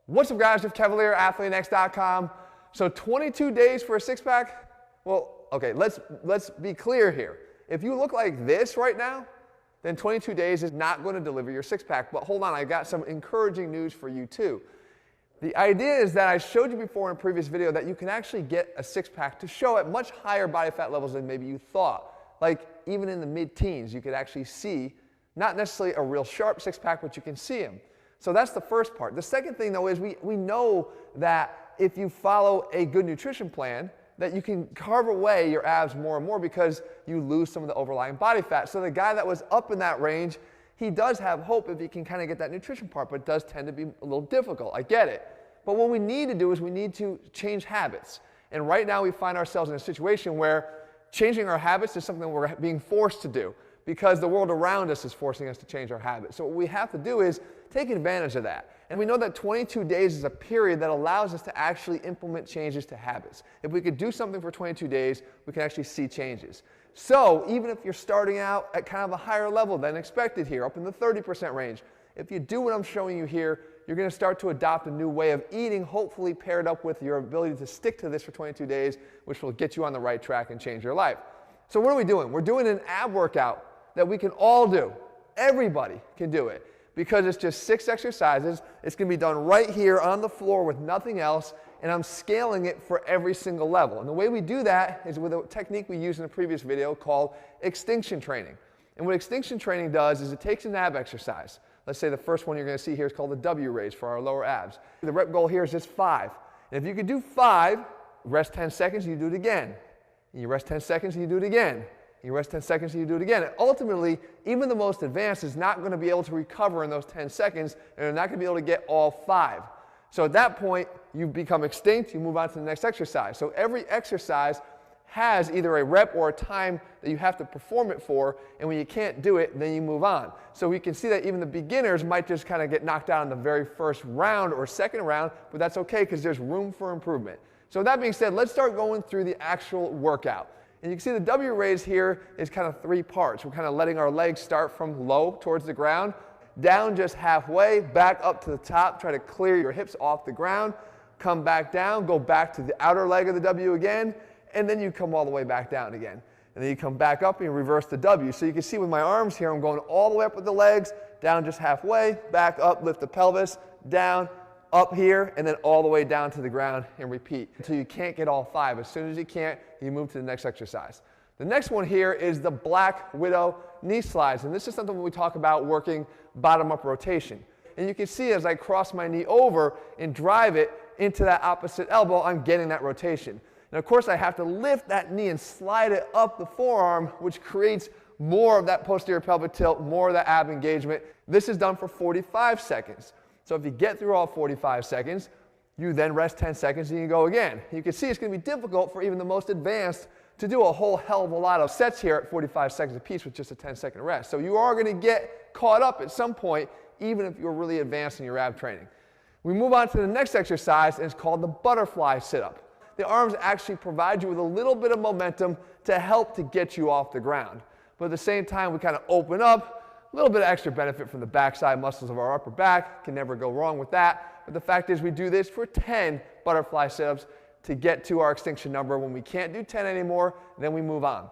What's up, guys? Jeff Cavalier, AthleanX.com. So 22 days for a six-pack? Well, okay, let's be clear here. If you look like this right now, then 22 days is not going to deliver your six-pack. But hold on, I got some encouraging news for you too. The idea is that I showed you before in a previous video that you can actually get a six-pack to show at much higher body fat levels than maybe you thought. Like even in the mid-teens, you could actually see, not necessarily a real sharp six-pack, but you can see them. So that's the first part. The second thing, though, is we know that if you follow a good nutrition plan, that you can carve away your abs more and more because you lose some of the overlying body fat. So the guy that was up in that range, he does have hope if he can kind of get that nutrition part, but it does tend to be a little difficult. I get it. But what we need to do is we need to change habits. And right now we find ourselves in a situation where changing our habits is something we're being forced to do because the world around us is forcing us to change our habits. So what we have to do is take advantage of that. And we know that 22 days is a period that allows us to actually implement changes to habits. If we could do something for 22 days, we can actually see changes. So even if you're starting out at kind of a higher level than expected here, up in the 30% range, if you do what I'm showing you here, you're going to start to adopt a new way of eating, hopefully paired up with your ability to stick to this for 22 days, which will get you on the right track and change your life. So what are we doing? We're doing an ab workout that we can all do. Everybody can do it. Because it's just 6 exercises. It's going to be done right here on the floor with nothing else, and I'm scaling it for every single level. And the way we do that is with a technique we used in a previous video called extinction training. And what extinction training does is it takes an ab exercise. Let's say the first one you're going to see here is called the W raise for our lower abs. The rep goal here is just 5. And if you could do 5, rest 10 seconds, you do it again. And you rest 10 seconds, and you do it again. You rest 10 seconds and you do it again. And ultimately, even the most advanced is not going to be able to recover in those 10 seconds, and they're not going to be able to get all 5. So at that point, you become extinct, you move on to the next exercise. So every exercise has either a rep or a time that you have to perform it for, and when you can't do it, then you move on. So we can see that even the beginners might just kind of get knocked out in the very first round or second round, but that's okay because there's room for improvement. So with that being said, let's start going through the actual workout. And you can see the W raise here is kind of 3 parts. We're kind of letting our legs start from low towards the ground, down just halfway, back up to the top, try to clear your hips off the ground, come back down, go back to the outer leg of the W again, and then you come all the way back down again. And then you come back up and you reverse the W. So you can see with my arms here, I'm going all the way up with the legs, down just halfway, back up, lift the pelvis, down, up here, and then all the way down to the ground and repeat until you can't get all 5. As soon as you can't, you move to the next exercise. The next one here is the Black Widow knee slides, and this is something when we talk about working bottom-up rotation. And you can see as I cross my knee over and drive it into that opposite elbow, I'm getting that rotation. And of course, I have to lift that knee and slide it up the forearm, which creates more of that posterior pelvic tilt, more of that ab engagement. This is done for 45 seconds. So if you get through all 45 seconds, you then rest 10 seconds and you go again. You can see it's going to be difficult for even the most advanced to do a whole hell of a lot of sets here at 45 seconds apiece with just a 10-second rest. So you are going to get caught up at some point, even if you're really advanced in your ab training. We move on to the next exercise, and it's called the butterfly sit-up. The arms actually provide you with a little bit of momentum to help to get you off the ground. But at the same time, we kind of open up. A little bit of extra benefit from the backside muscles of our upper back. Can never go wrong with that. But the fact is we do this for 10 butterfly sit-ups to get to our extinction number. When we can't do 10 anymore, then we move on.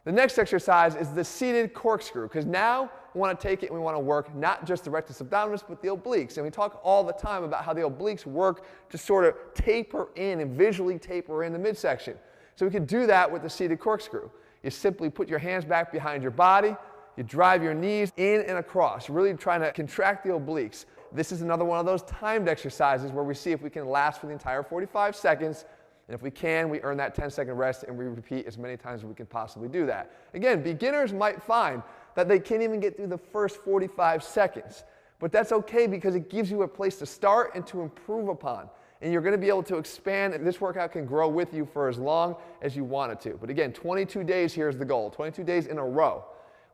The next exercise is the seated corkscrew, because now we want to take it and we want to work not just the rectus abdominis, but the obliques. And we talk all the time about how the obliques work to sort of taper in and visually taper in the midsection. So we can do that with the seated corkscrew. You simply put your hands back behind your body. You drive your knees in and across, really trying to contract the obliques. This is another one of those timed exercises where we see if we can last for the entire 45 seconds. And if we can, we earn that 10-second rest and we repeat as many times as we can possibly do that. Again, beginners might find that they can't even get through the first 45 seconds. But that's okay because it gives you a place to start and to improve upon. And you're going to be able to expand, and this workout can grow with you for as long as you want it to. But again, 22 days here is the goal, 22 days in a row.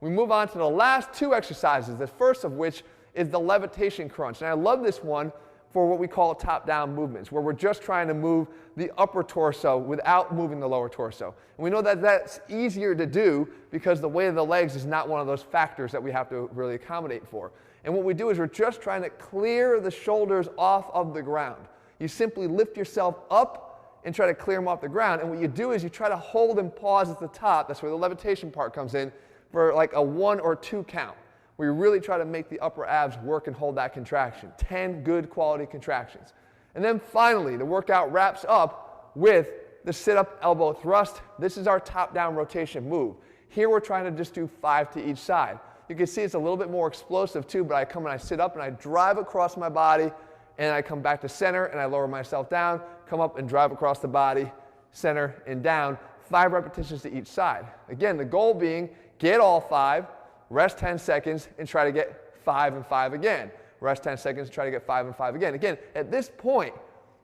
We move on to the last 2 exercises, the first of which is the levitation crunch. And I love this one for what we call top-down movements, where we're just trying to move the upper torso without moving the lower torso. And we know that that's easier to do because the weight of the legs is not one of those factors that we have to really accommodate for. And what we do is we're just trying to clear the shoulders off of the ground. You simply lift yourself up and try to clear them off the ground. And what you do is you try to hold and pause at the top. That's where the levitation part comes in for like a 1 or 2 count, where you really try to make the upper abs work and hold that contraction. 10 good quality contractions. And then finally, the workout wraps up with the sit-up elbow thrust. This is our top-down rotation move. Here we're trying to just do 5 to each side. You can see it's a little bit more explosive too, but I come and I sit up and I drive across my body, and I come back to center and I lower myself down, come up and drive across the body, center and down. 5 repetitions to each side. Again, the goal being get all 5, rest 10 seconds, and try to get 5 and 5 again. Rest 10 seconds, try to get 5 and 5 again. Again, at this point,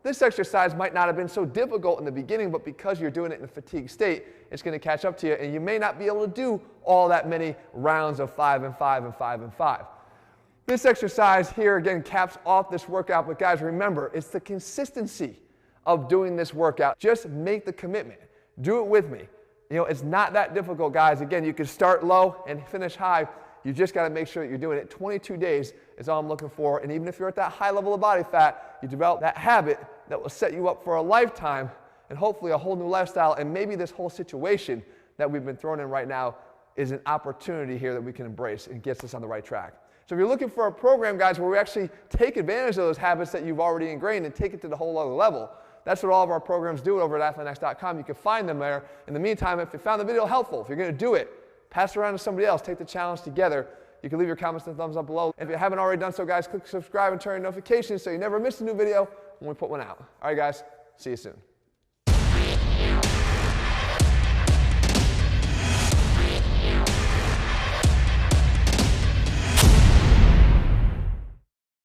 this exercise might not have been so difficult in the beginning, but because you're doing it in a fatigued state, it's going to catch up to you, and you may not be able to do all that many rounds of 5 and 5 and 5 and 5. This exercise here, again, caps off this workout, but guys, remember, it's the consistency of doing this workout. Just make the commitment. Do it with me. You know, it's not that difficult, guys. Again, you can start low and finish high. You just got to make sure that you're doing it. 22 days is all I'm looking for. And even if you're at that high level of body fat, you develop that habit that will set you up for a lifetime and hopefully a whole new lifestyle. And maybe this whole situation that we've been thrown in right now is an opportunity here that we can embrace and gets us on the right track. So if you're looking for a program, guys, where we actually take advantage of those habits that you've already ingrained and take it to the whole other level, that's what all of our programs do over at athletenext.com. You can find them there. In the meantime, if you found the video helpful, if you're going to do it, pass it around to somebody else. Take the challenge together. You can leave your comments and thumbs up below. If you haven't already done so, guys, click subscribe and turn on notifications so you never miss a new video when we put one out. All right, guys, see you soon.